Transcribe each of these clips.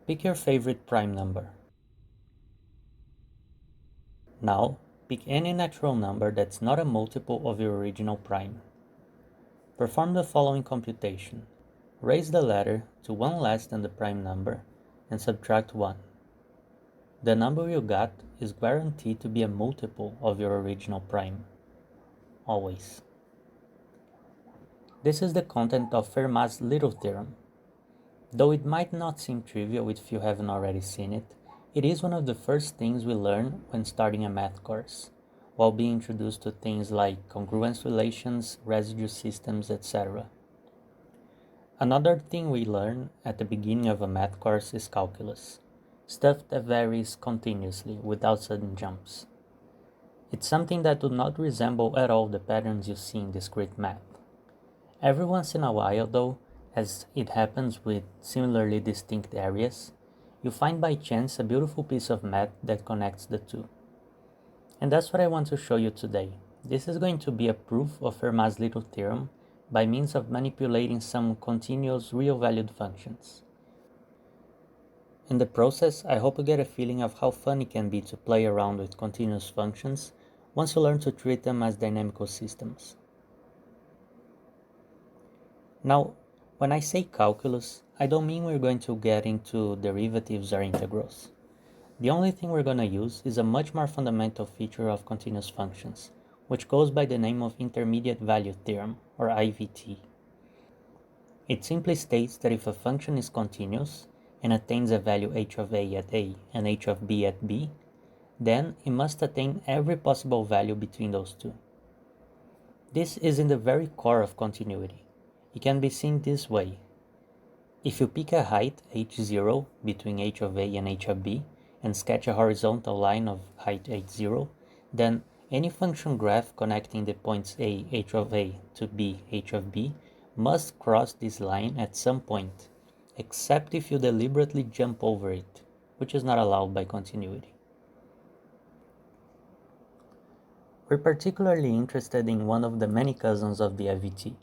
Pick your favorite prime number. Now, pick any natural number that's not a multiple of your original prime. Perform the following computation. Raise the letter to one less than the prime number and subtract 1. The number you got is guaranteed to be a multiple of your original prime. Always. This is the content of Fermat's little theorem. Though it might not seem trivial if you haven't already seen it, it is one of the first things we learn when starting a math course, while being introduced to things like congruence relations, residue systems, etc. Another thing we learn at the beginning of a math course is calculus, stuff that varies continuously without sudden jumps. It's something that do not resemble at all the patterns you see in discrete math. Every once in a while, though, as it happens with similarly distinct areas, you find by chance a beautiful piece of math that connects the two. And that's what I want to show you today. This is going to be a proof of Fermat's little theorem by means of manipulating some continuous real-valued functions. In the process, I hope you get a feeling of how fun it can be to play around with continuous functions once you learn to treat them as dynamical systems. Now, when I say calculus, I don't mean we're going to get into derivatives or integrals. The only thing we're going to use is a much more fundamental feature of continuous functions, which goes by the name of intermediate value theorem, or IVT. It simply states that if a function is continuous and attains a value h of a at a and h of b at b, then it must attain every possible value between those two. This is in the very core of continuity. It can be seen this way. If you pick a height h0 between h of a and h of b and sketch a horizontal line of height h0, then any function graph connecting the points a, h of a to b, h of b must cross this line at some point, except if you deliberately jump over it, which is not allowed by continuity. We're particularly interested in one of the many cousins of the IVT,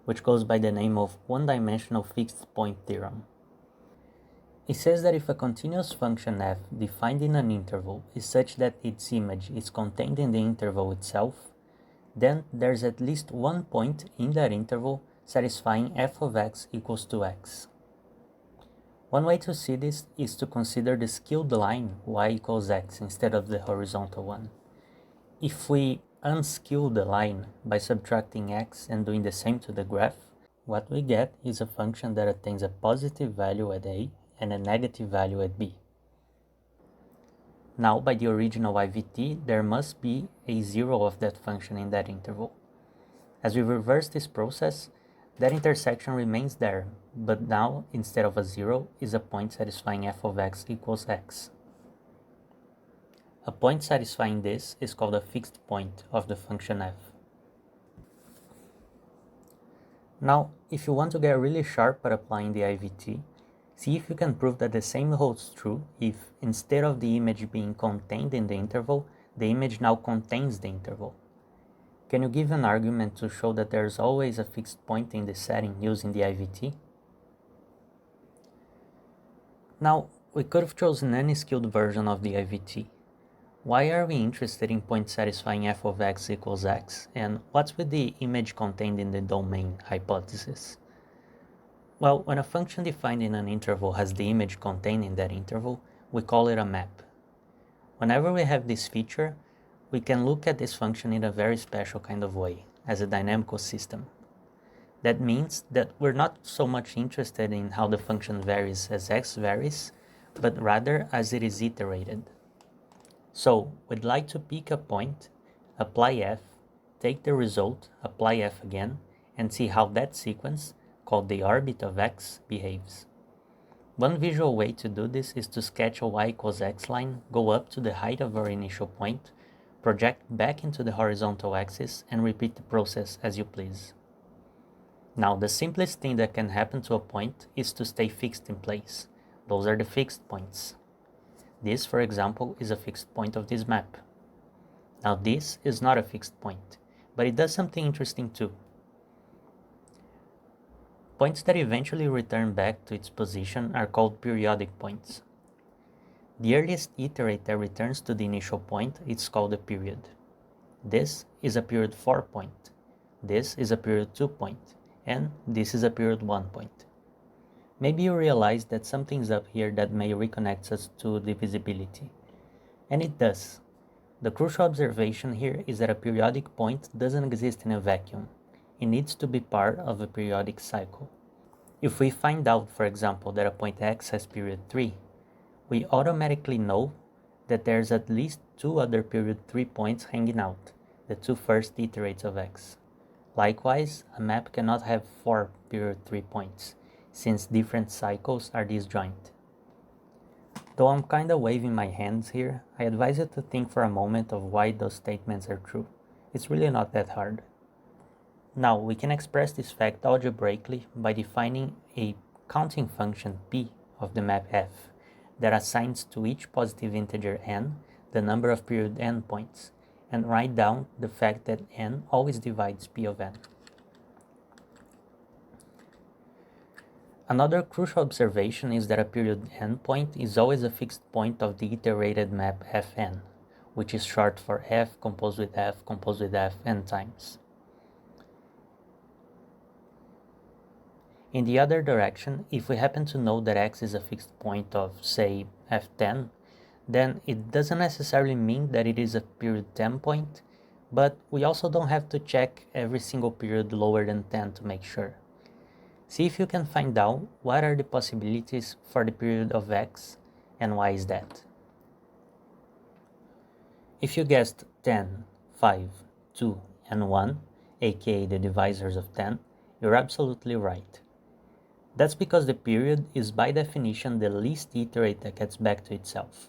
which goes by the name of one-dimensional fixed point theorem. It says that if a continuous function f defined in an interval is such that its image is contained in the interval itself, then there's at least one point in that interval satisfying f of x equals to x. One way to see this is to consider the skewed line y equals x instead of the horizontal one. If we unskew the line by subtracting x and doing the same to the graph, what we get is a function that attains a positive value at a and a negative value at b. Now, by the original IVT, there must be a zero of that function in that interval. As we reverse this process, that intersection remains there, but now, instead of a zero, is a point satisfying f of x equals x. A point satisfying this is called a fixed point of the function f. Now, if you want to get really sharp at applying the IVT, see if you can prove that the same holds true if, instead of the image being contained in the interval, the image now contains the interval. Can you give an argument to show that there's always a fixed point in this setting using the IVT? Now, we could have chosen any skewed version of the IVT. Why are we interested in point satisfying f of x equals x, and what's with the image contained in the domain hypothesis? Well, when a function defined in an interval has the image contained in that interval, we call it a map. Whenever we have this feature, we can look at this function in a very special kind of way, as a dynamical system. That means that we're not so much interested in how the function varies as x varies, but rather as it is iterated. So, we'd like to pick a point, apply f, take the result, apply f again, and see how that sequence, called the orbit of x, behaves. One visual way to do this is to sketch a y equals x line, go up to the height of our initial point, project back into the horizontal axis, and repeat the process as you please. Now, the simplest thing that can happen to a point is to stay fixed in place. Those are the fixed points. This, for example, is a fixed point of this map. Now, this is not a fixed point, but it does something interesting too. Points that eventually return back to its position are called periodic points. The earliest iterate that returns to the initial point is called a period. This is a period 4 point, this is a period 2 point, and this is a period 1 point. Maybe you realize that something's up here that may reconnect us to divisibility. And it does. The crucial observation here is that a periodic point doesn't exist in a vacuum. It needs to be part of a periodic cycle. If we find out, for example, that a point x has period 3, we automatically know that there's at least 2 other period 3 points hanging out, the 2 first iterates of x. Likewise, a map cannot have 4 period 3 points, since different cycles are disjoint. Though I'm kinda waving my hands here, I advise you to think for a moment of why those statements are true. It's really not that hard. Now, we can express this fact algebraically by defining a counting function p of the map f that assigns to each positive integer n the number of period n points, and write down the fact that n always divides p of n. Another crucial observation is that a period n point is always a fixed point of the iterated map fn, which is short for f composed with f composed with f n times. In the other direction, if we happen to know that x is a fixed point of, say, f10, then it doesn't necessarily mean that it is a period 10 point, but we also don't have to check every single period lower than 10 to make sure. See if you can find out what are the possibilities for the period of x and why is that. If you guessed 10, 5, 2, and 1, aka the divisors of 10, you're absolutely right. That's because the period is by definition the least iterate that gets back to itself.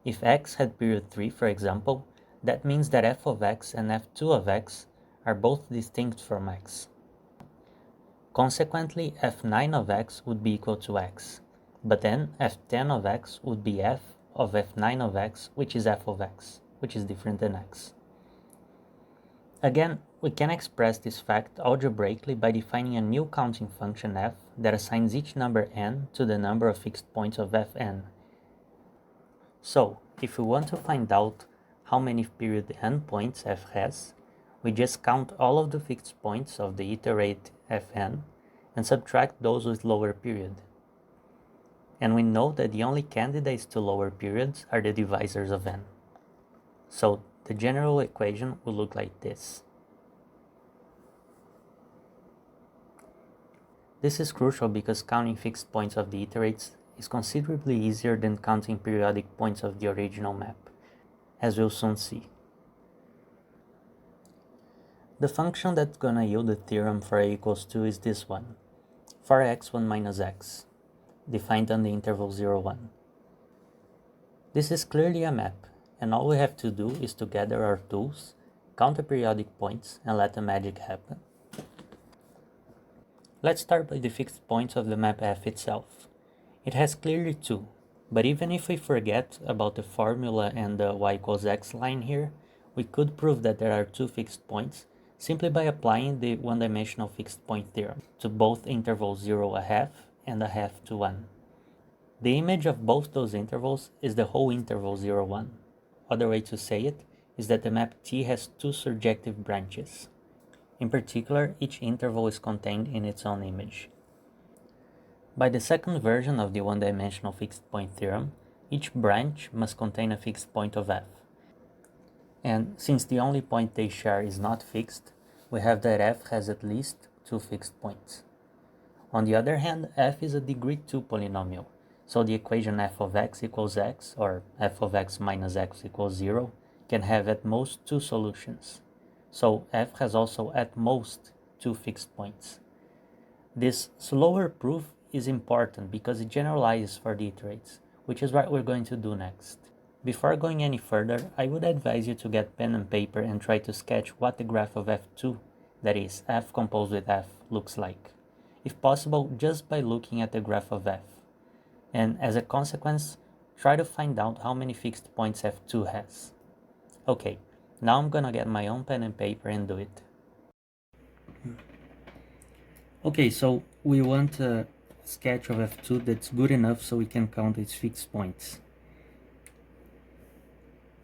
If x had period 3, for example, that means that f of x and f2 of x are both distinct from x. Consequently, f9 of x would be equal to x, but then f10 of x would be f of f9 of x, which is f of x, which is different than x. Again, we can express this fact algebraically by defining a new counting function f that assigns each number n to the number of fixed points of fn. So, if we want to find out how many period n points f has, we just count all of the fixed points of the iterate fn and subtract those with lower period. And we know that the only candidates to lower periods are the divisors of n. So the general equation will look like this. This is crucial because counting fixed points of the iterates is considerably easier than counting periodic points of the original map, as we'll soon see. The function that's gonna yield the theorem for a equals 2 is this one, for x1 minus x, defined on the interval 0, 1. This is clearly a map, and all we have to do is to gather our tools, count the periodic points, and let the magic happen. Let's start by the fixed points of the map f itself. It has clearly 2, but even if we forget about the formula and the y equals x line here, we could prove that there are 2 fixed points simply by applying the one-dimensional fixed point theorem to both intervals 0, 1/2 and 1/2 to 1. The image of both those intervals is the whole interval 0, 1. Other way to say it is that the map T has 2 surjective branches. In particular, each interval is contained in its own image. By the second version of the one-dimensional fixed point theorem, each branch must contain a fixed point of f. And since the only point they share is not fixed, we have that f has at least 2 fixed points. On the other hand, f is a degree 2 polynomial, so the equation f of x equals x, or f of x minus x equals 0, can have at most 2 solutions. So f has also at most 2 fixed points. This slower proof is important because it generalizes for the iterates, which is what we're going to do next. Before going any further, I would advise you to get pen and paper and try to sketch what the graph of f2, that is, f composed with f, looks like. If possible, just by looking at the graph of f. And as a consequence, try to find out how many fixed points f2 has. Okay, now I'm gonna get my own pen and paper and do it. Okay, so we want a sketch of f2 that's good enough so we can count its fixed points.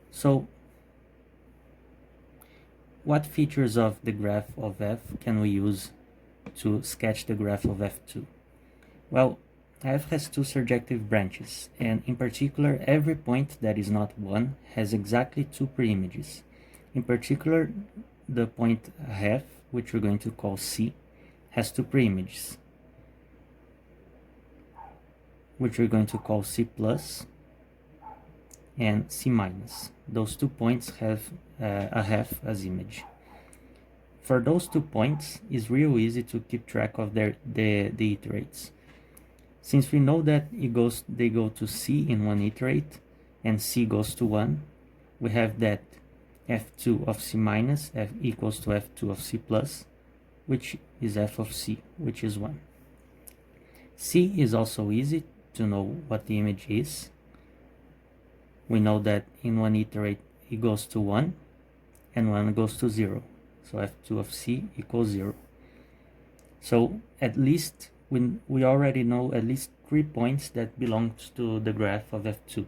So what features of the graph of f can we use to sketch the graph of f2? Well, f has two surjective branches, and in particular, every point that is not 1 has exactly two preimages. In particular, the point half, which we're going to call C, has two preimages, which we're going to call C plus and C minus. Those 2 points have a half as image. For those 2 points, it's real easy to keep track of the iterates. Since we know that they go to C in one iterate and C goes to 1, we have that f2 of C minus f equals to f2 of C plus, which is f of C, which is 1. C is also easy to know what the image is. We know that in one iterate it goes to 1 and 1 goes to 0. So f2 of C equals 0. So at least we already know at least 3 points that belongs to the graph of f2.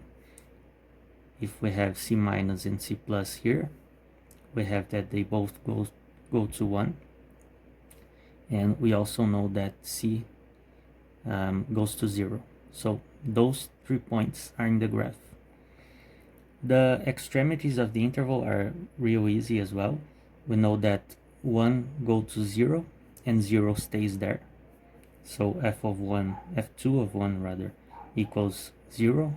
If we have C minus and C plus here, we have that they both go to 1. And we also know that C goes to 0. So those 3 points are in the graph. The extremities of the interval are real easy as well. We know that 1 goes to 0 and 0 stays there. So f2 of 1 rather, equals 0,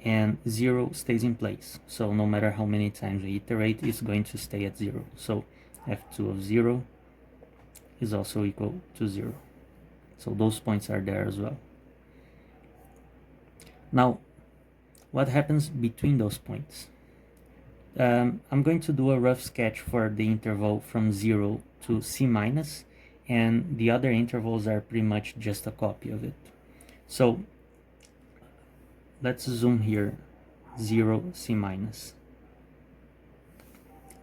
and 0 stays in place. So no matter how many times we iterate, it's going to stay at 0. So f2 of 0 is also equal to 0. So those points are there as well. Now, what happens between those points? I'm going to do a rough sketch for the interval from 0 to C minus, and the other intervals are pretty much just a copy of it. So let's zoom here, 0 C minus.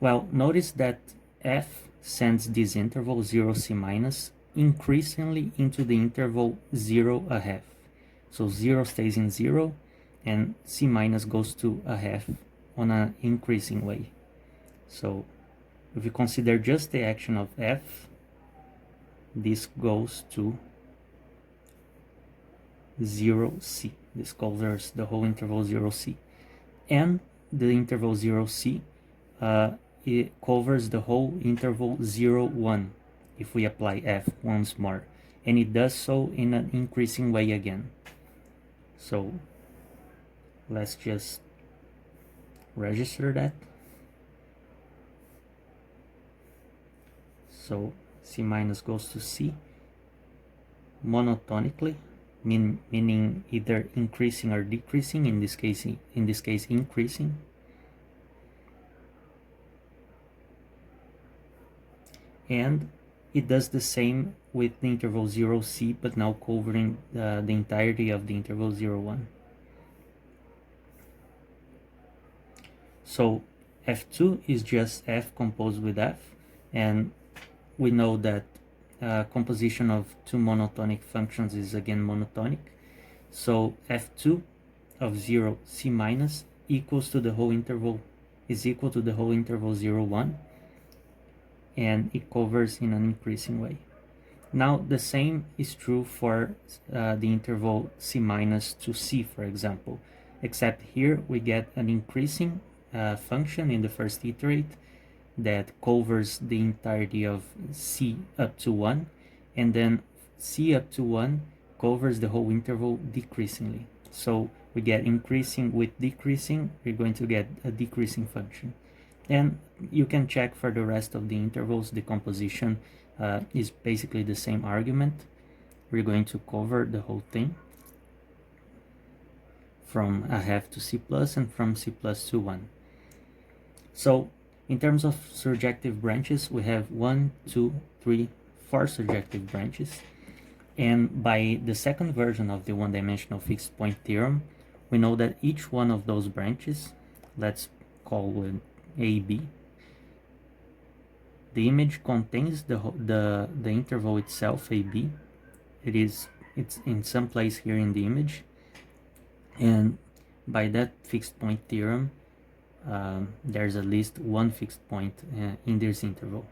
Well, notice that f sends this interval 0 C minus increasingly into the interval 0 a half. So 0 stays in 0 and C minus goes to a half on an increasing way. So if you consider just the action of f, this goes to 0C. This covers the whole interval 0C. And the interval 0C, it covers the whole interval 0, 1 if we apply f once more. And it does so in an increasing way again. So let's just register that. So C minus goes to C monotonically, meaning either increasing or decreasing, in this case increasing. And it does the same with the interval 0C, but now covering the entirety of the interval 0, 1. So f2 is just f composed with f, and we know that composition of two monotonic functions is again monotonic. So f2 of 0 C minus equals to the whole interval, is equal to the whole interval 0, 1, and it covers in an increasing way. Now the same is true for the interval C minus to C, for example, except here we get an increasing function in the first iterate that covers the entirety of C up to 1, and then C up to 1 covers the whole interval decreasingly. So we get increasing with decreasing, we're going to get a decreasing function. And you can check for the rest of the intervals, the composition is basically the same argument. We're going to cover the whole thing from a half to C plus and from C plus to 1. So in terms of surjective branches, we have 1, 2, 3, 4 surjective branches. And by the second version of the one-dimensional fixed point theorem, we know that each one of those branches, let's call it A, B, The image contains the interval itself, AB. It's in some place here in the image, and by that fixed point theorem, there's at least one fixed point in this interval.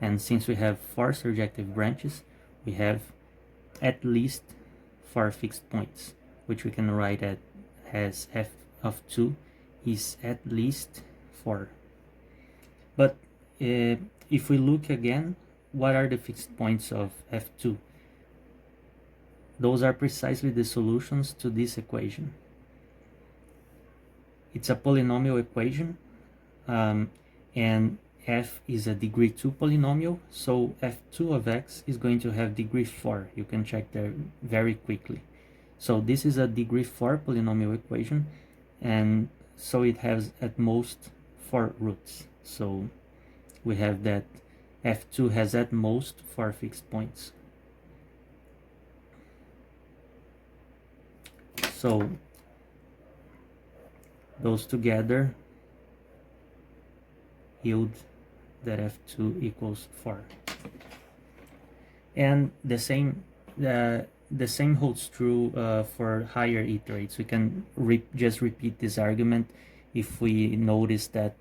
And since we have 4 surjective branches, we have at least 4 fixed points, which we can write as f of 2 is at least 4. But if we look again, what are the fixed points of f2? Those are precisely the solutions to this equation. It's a polynomial equation, and f is a degree 2 polynomial, so f2 of x is going to have degree 4. You can check there very quickly. So this is a degree 4 polynomial equation, and so it has at most 4 roots. So we have that f2 has at most 4 fixed points. So those together yield that f2 equals 4. And the same holds true for higher iterates. We can just repeat this argument if we notice that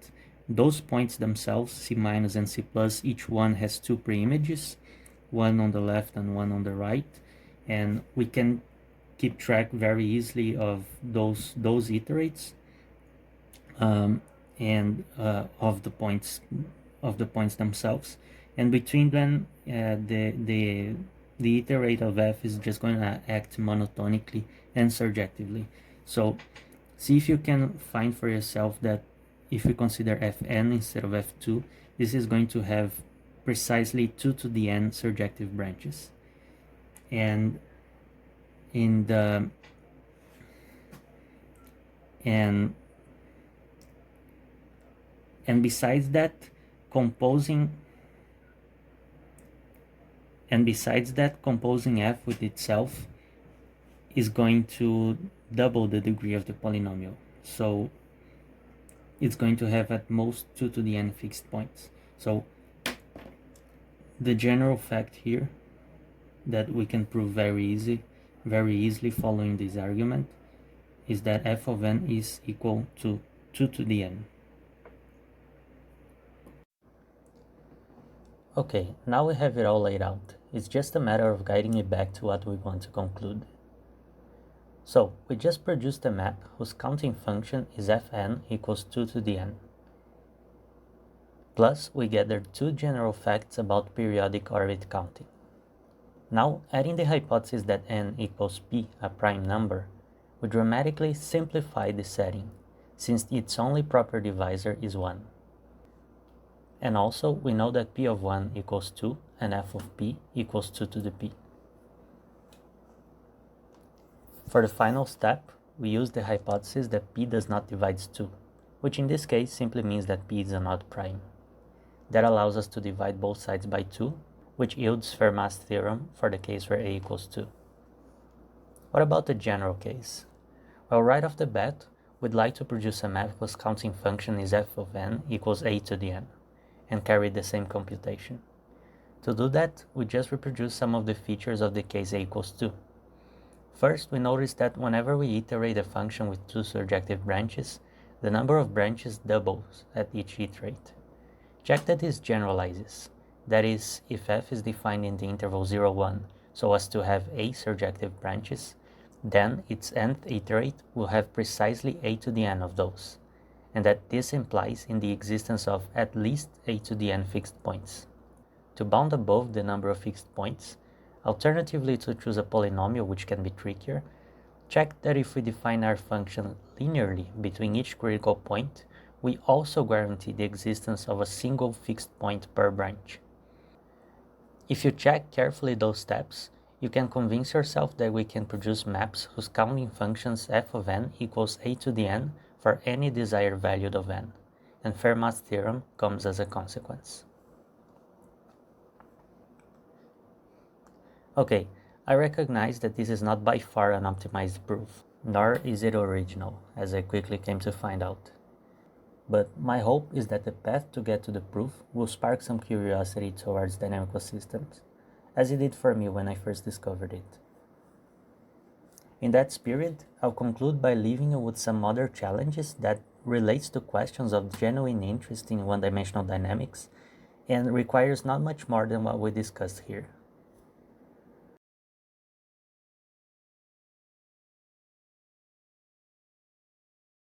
those points themselves, C minus and C plus, each one has 2 preimages, one on the left and one on the right, and we can keep track very easily of those iterates and of the points themselves. And between them, the iterate of f is just going to act monotonically and surjectively. So see if you can find for yourself that if we consider fn instead of f2, this is going to have precisely 2 to the n surjective branches. And in the and besides that, composing f with itself is going to double the degree of the polynomial. So it's going to have at most 2 to the n fixed points. So the general fact here that we can prove very easily following this argument is that f of n is equal to 2 to the n. Okay, now we have it all laid out. It's just a matter of guiding it back to what we want to conclude. So, we just produced a map whose counting function is fn equals 2 to the n. Plus, we gathered 2 general facts about periodic orbit counting. Now, adding the hypothesis that n equals p, a prime number, we dramatically simplify the setting, since its only proper divisor is 1. And also, we know that p of 1 equals 2 and f of p equals 2 to the p. For the final step, we use the hypothesis that p does not divide 2, which in this case simply means that p is an odd prime. That allows us to divide both sides by 2, which yields Fermat's theorem for the case where a equals 2. What about the general case? Well, right off the bat, we'd like to produce a map whose counting function is f of n equals a to the n, and carry the same computation. To do that, we just reproduce some of the features of the case a equals 2. First, we notice that whenever we iterate a function with 2 surjective branches, the number of branches doubles at each iterate. Check that this generalizes. That is, if f is defined in the interval 0, 1 so as to have a surjective branches, then its nth iterate will have precisely a to the n of those, and that this implies in the existence of at least a to the n fixed points. To bound above the number of fixed points, alternatively to choose a polynomial which can be trickier, check that if we define our function linearly between each critical point, we also guarantee the existence of a single fixed point per branch. If you check carefully those steps, you can convince yourself that we can produce maps whose counting functions f of n equals a to the n for any desired value of n, and Fermat's theorem comes as a consequence. Okay, I recognize that this is not by far an optimized proof, nor is it original, as I quickly came to find out. but my hope is that the path to get to the proof will spark some curiosity towards dynamical systems, as it did for me when I first discovered it. In that spirit, I'll conclude by leaving you with some other challenges that relates to questions of genuine interest in one-dimensional dynamics and requires not much more than what we discussed here.